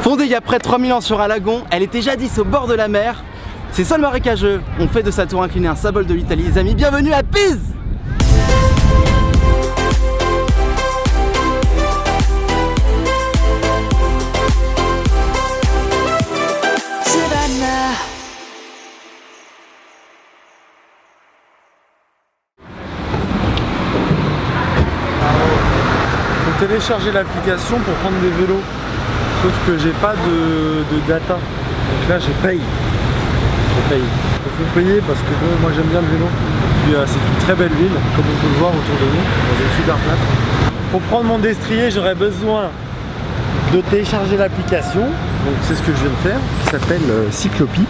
Fondée il y a près de 3000 ans sur Alagon, elle était jadis au bord de la mer. Ces sols marécageux ont fait de sa tour inclinée un symbole de l'Italie. Les amis, bienvenue à Pise! Télécharger l'application pour prendre des vélos, sauf que j'ai pas de data, donc là je paye. Il faut payer parce que moi j'aime bien le vélo, puis c'est une très belle ville comme on peut le voir autour de nous, dans une super place. Pour prendre mon destrier j'aurais besoin de télécharger l'application, donc c'est ce que je viens de faire, qui s'appelle Cyclopi.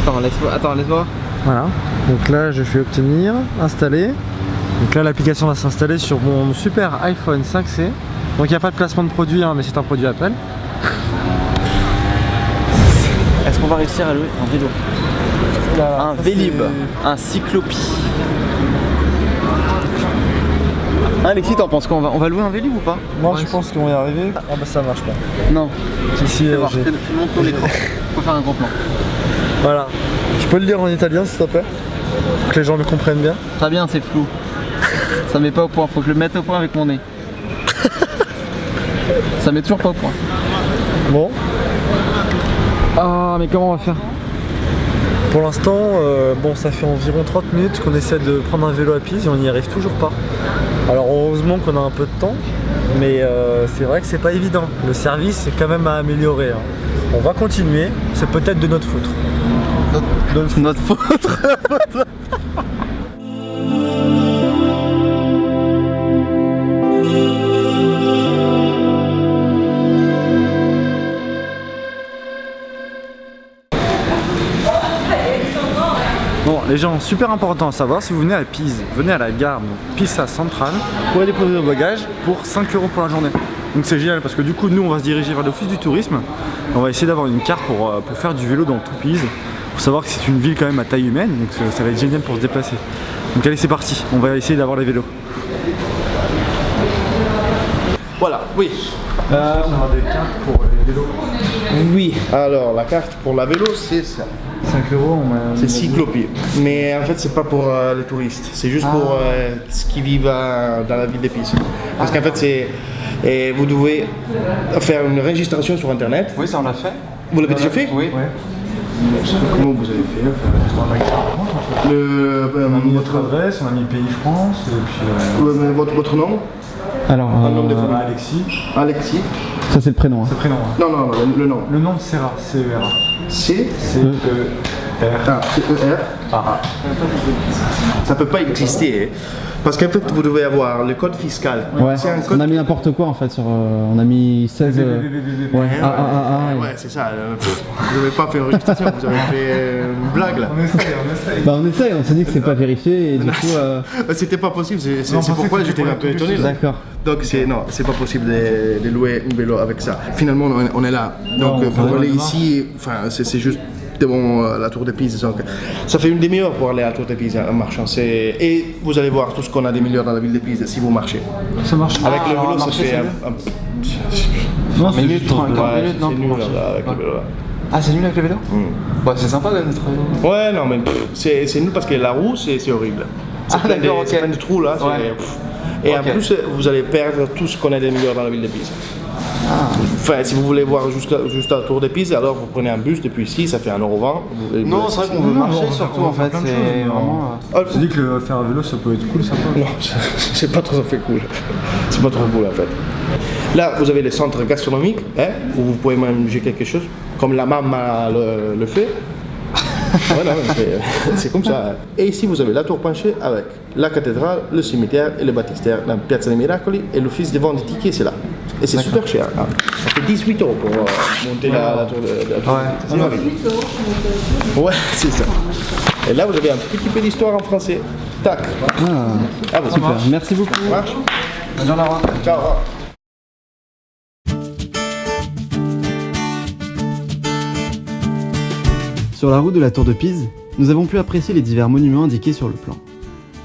Attends, laisse voir. Voilà, donc là je fais obtenir, installer. Donc là l'application va s'installer sur mon super iPhone 5C. Donc il n'y a pas de placement de produit hein, mais c'est un produit Apple. Est-ce qu'on va réussir à louer un vélo? Un Vélib, un Cyclopi. Alexis, t'en penses quoi? On va louer un Vélib ou pas? Moi je pense qu'on va y arriver. Ah bah ça marche pas. Non. Ici, montre l'écran. Faut faire un grand plan. Voilà. Je peux le lire en italien s'il te plaît? Pour que les gens me comprennent bien. Très bien, c'est flou. Ça met pas au point, faut que je le mette au point avec mon nez. Ça met toujours pas au point. Bon. Ah mais comment on va faire? Pour l'instant, bon ça fait environ 30 minutes qu'on essaie de prendre un vélo à Pise et on n'y arrive toujours pas. Alors heureusement qu'on a un peu de temps, mais c'est vrai que c'est pas évident. Le service c'est quand même à améliorer. Hein. On va continuer, c'est peut-être de notre faute. Notre faute. Bon les gens, super important à savoir, si vous venez à Pise, venez à la gare Pisa Centrale pour aller déposer vos bagages pour 5 € pour la journée. Donc c'est génial parce que du coup nous on va se diriger vers l'office du tourisme. On va essayer d'avoir une carte pour faire du vélo dans tout Pise. Faut savoir que c'est une ville quand même à taille humaine, donc ça va être génial pour se déplacer. Donc allez c'est parti, on va essayer d'avoir les vélos. Voilà, oui. On a des cartes pour les vélos. Oui. Alors, la carte pour la vélo, c'est ça. 5 €, C'est Cyclopi. Mais en fait, c'est pas pour les touristes. C'est juste pour ceux qui vivent dans la ville d'Épise. Parce qu'en fait, c'est. Vous devez faire une registration sur internet. Oui, ça on l'a fait. Vous l'avez déjà fait? Oui. Comment vous avez fait? On a mis notre adresse, on a mis pays France, et puis. Votre nom? Alors, Un nom de famille. Alexis. Alexis. ça c'est le prénom. C'est le prénom. Hein. Non, le nom. Le nom Serra, C-E-R-A. C-E-R. C-E-R. Ça peut pas exister. Parce qu'en fait, vous devez avoir le code fiscal. Ouais, C'est un on code. a mis n'importe quoi en fait sur. On a mis 16. Ouais, Ouais, c'est ça. Vous n'avez pas fait une registration, vous avez fait une blague là. On essaye. Bah on essaye, on s'est dit que c'est pas vérifié et du coup. C'était pas possible, c'est pourquoi j'étais un peu étonné. Là. D'accord. Donc c'est pas possible de louer un vélo avec ça. Finalement on est là. Donc Non, pour aller ici, enfin c'est juste devant la tour de Pise. Donc, ça fait une demi-heure pour aller à la tour de Pise en marchant. Et vous allez voir tout ce qu'on a de meilleur dans la ville de Pise si vous marchez. Ça marche. Avec le vélo, ça fait Non, c'est minutes, juste 30, ouais, 40 minutes, non, c'est pour nul marcher. là, avec le vélo. Là. Ah, c'est nul avec le vélo? Bah, c'est sympa d'être vélo. Ouais, non, mais c'est nul parce que la roue, c'est horrible. Ah, d'accord, ok. C'est plein de trous là. Ouais. Et Ok. en plus, vous allez perdre tout ce qu'on a de meilleur dans la ville de Pise. Enfin, si vous voulez voir juste à la tour de Pise, alors vous prenez un bus depuis ici, ça fait 1,20 €. Non, c'est vrai qu'on veut Non, marcher on surtout veut en fait. faire plein de C'est choses, mais vraiment. Tu dis que faire un vélo ça peut être cool, sympa. Non, c'est pas trop fait cool. C'est pas trop cool en fait. Là, vous avez les centres gastronomiques, hein, où vous pouvez manger quelque chose, comme la maman le fait. Voilà, c'est comme ça. Et ici, vous avez la tour penchée avec la cathédrale, le cimetière et le baptistère, la Piazza dei Miracoli et l'office de vente des tickets, c'est là. Et c'est super cher. Hein. Ça fait 18 € pour monter la tour de la tour. Ouais, c'est ça. Et là, vous avez un petit peu d'histoire en français. Tac. Ah, bah, Super, merci beaucoup. ça marche. Bonne journée, au revoir. Ciao. Sur la route de la Tour de Pise, nous avons pu apprécier les divers monuments indiqués sur le plan.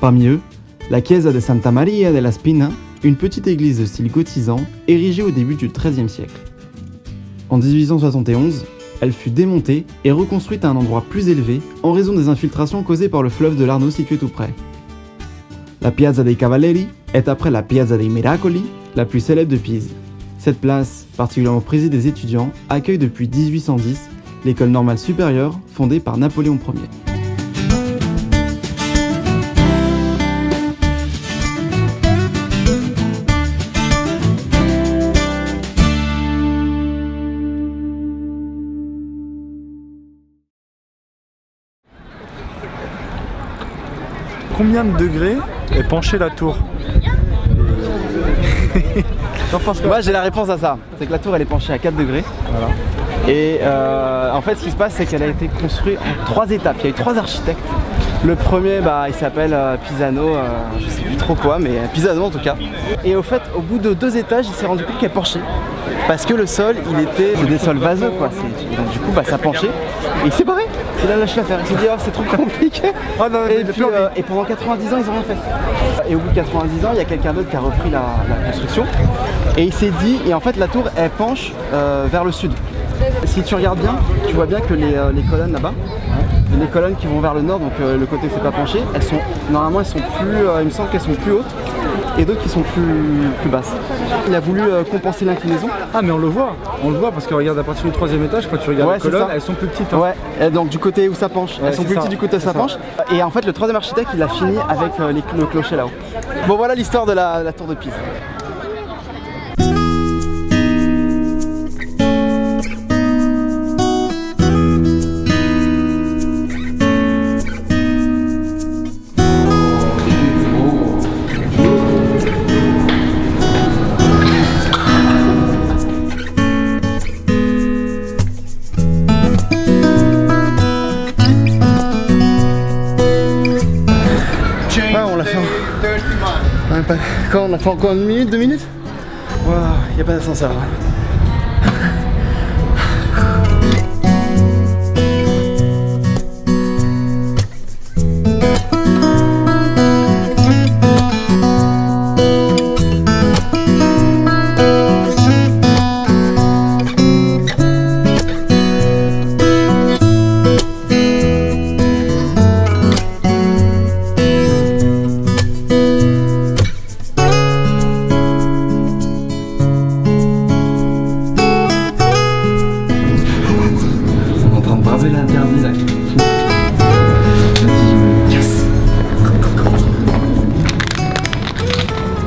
Parmi eux, la Chiesa de Santa Maria della Spina, une petite église de style gotisant érigée au début du XIIIe siècle. En 1871, elle fut démontée et reconstruite à un endroit plus élevé en raison des infiltrations causées par le fleuve de l'Arno situé tout près. La Piazza dei Cavalieri est après la Piazza dei Miracoli, la plus célèbre de Pise. Cette place, particulièrement prisée des étudiants, accueille depuis 1810 l'école normale supérieure fondée par Napoléon Ier. Combien de degrés est penchée la tour? Moi j'ai la réponse à ça, c'est que la tour elle est penchée à 4 degrés. Voilà. Et en fait ce qui se passe c'est qu'elle a été construite en 3 étapes, il y a eu 3 architectes. Le premier il s'appelle Pisano, je sais plus trop quoi, mais Pisano en tout cas. Et au fait au bout de 2 étages il s'est rendu compte qu'elle penchait. Parce que le sol c'est des sols vaseux quoi, donc du coup ça penchait. Et il s'est barré, il a lâché l'affaire, il s'est dit oh c'est trop compliqué. Oh non, et pendant 90 ans ils ont rien fait. Et au bout de 90 ans il y a quelqu'un d'autre qui a repris la construction. Et il s'est dit, et en fait la tour elle penche vers le sud. Si tu regardes bien, tu vois bien que les colonnes là-bas, les colonnes qui vont vers le nord, donc le côté où c'est pas penché, normalement elles sont plus, il me semble qu'elles sont plus hautes et d'autres qui sont plus basses. Il a voulu compenser l'inclinaison. Ah mais on le voit parce que regarde à partir du 3e étage, quand tu regardes les colonnes, elles sont plus petites. Hein. Ouais, et donc du côté où ça penche, elles sont plus petites du côté où ça penche. Et en fait le 3e architecte il a fini avec le clocher là-haut. Bon voilà l'histoire de la tour de Pise. Quand on a fait encore 1 minute, 2 minutes? Waouh, il n'y a pas d'ascenseur.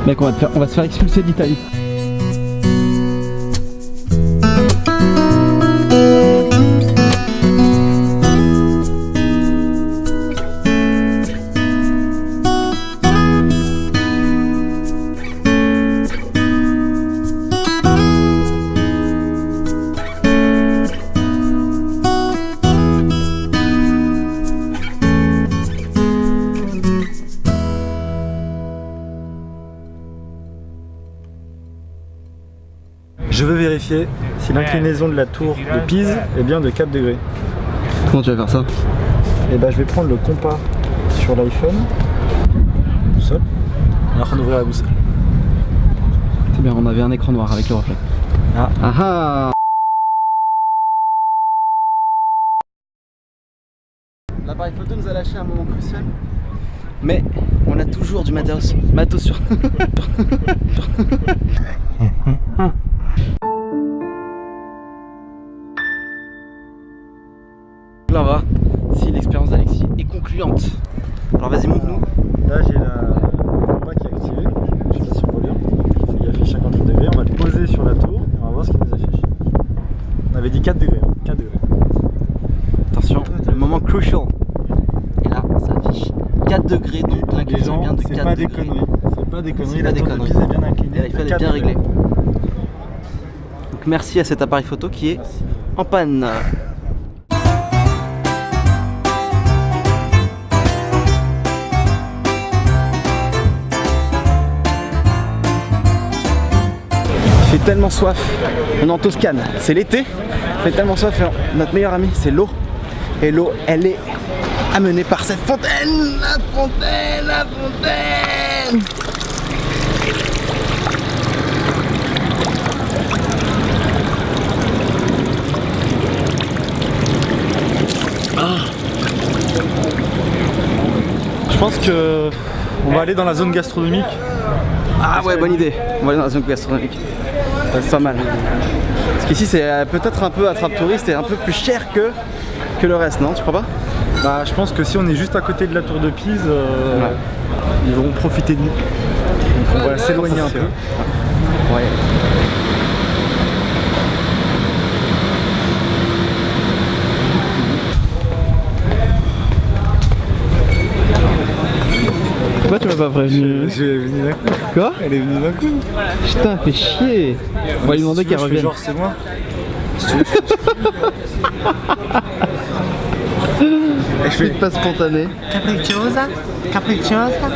Mec, on va se faire expulser d'Italie. Je veux vérifier si l'inclinaison de la tour de Pise est bien de 4 degrés. Comment tu vas faire ça? Et bah je vais prendre le compas sur l'iPhone, boussole, et on va ouvrir la boussole. C'est bien, on avait un écran noir avec le reflet. Ah. Ah ah. L'appareil photo nous a lâché un moment crucial, mais on a toujours du matos sur. Là on va voir si l'expérience d'Alexis est concluante. Alors vas-y montre-nous. Là j'ai la compas qui est activée, je suis sur volume, il affiche 53 degrés, on va le poser sur la tour et on va voir ce qu'il nous affiche. On avait dit 4 degrés, 4 degrés. Attention, le moment crucial. Et là ça affiche 4 degrés, donc l'inclinaison est bien de 4 degrés. C'est pas des conneries, c'est pas des conneries, la tour de Pise est bien inclinée. Et là, il fallait bien régler. Donc merci à cet appareil photo qui est en panne. Il fait tellement soif, on est en Toscane, c'est l'été, il fait tellement soif, et notre meilleur ami c'est l'eau. Et l'eau elle est amenée par cette fontaine, la fontaine, la fontaine. Je pense que on va aller dans la zone gastronomique. Ah ouais, bonne idée. On va aller dans la zone gastronomique. C'est pas mal. Parce qu'ici c'est peut-être un peu attrape-touriste et un peu plus cher que le reste, non? Tu crois pas? Bah, je pense que si on est juste à côté de la tour de Pise, ils vont profiter de nous. Donc on va s'éloigner un peu. Ouais. Pourquoi tu m'as pas prévenu? J'ai venu d'un coup. Quoi? Elle est venue d'un coup. Putain, fais chier. On va lui demander qu'elle revienne. Genre c'est moi. Je fais pas spontané. Capricciosa? Capricciosa?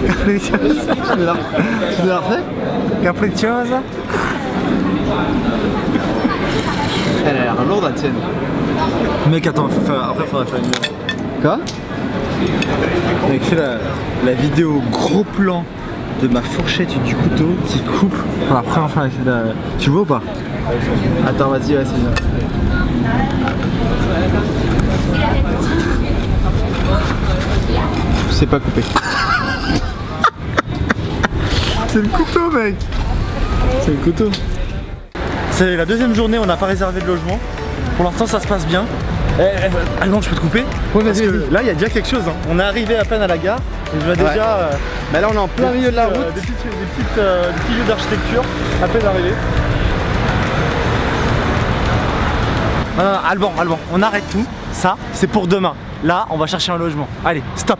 Capricciosa? Tu l'as refait? Capricciosa? Elle a l'air lourde la tienne. Mec, attends, après faudrait faire une vidéo. Quoi? Mec, fais la vidéo gros plan de ma fourchette et du couteau qui coupe pour la première fois. Tu vois ou pas? Attends, vas-y, ouais, c'est bien. Je sais pas couper. C'est le couteau, mec. C'est le couteau. C'est la deuxième journée, on n'a pas réservé de logement. Pour l'instant, ça se passe bien. Ah non, je peux te couper? Ouais, Parce vas-y, que vas-y. là, il y a déjà quelque chose. Hein. On est arrivé à peine à la gare et je vois déjà Mais là, on est en plein milieu de la route. des petits jeux d'architecture à peine arrivés. Non, Alban, on arrête tout. Ça, c'est pour demain. Là, on va chercher un logement. Allez, stop.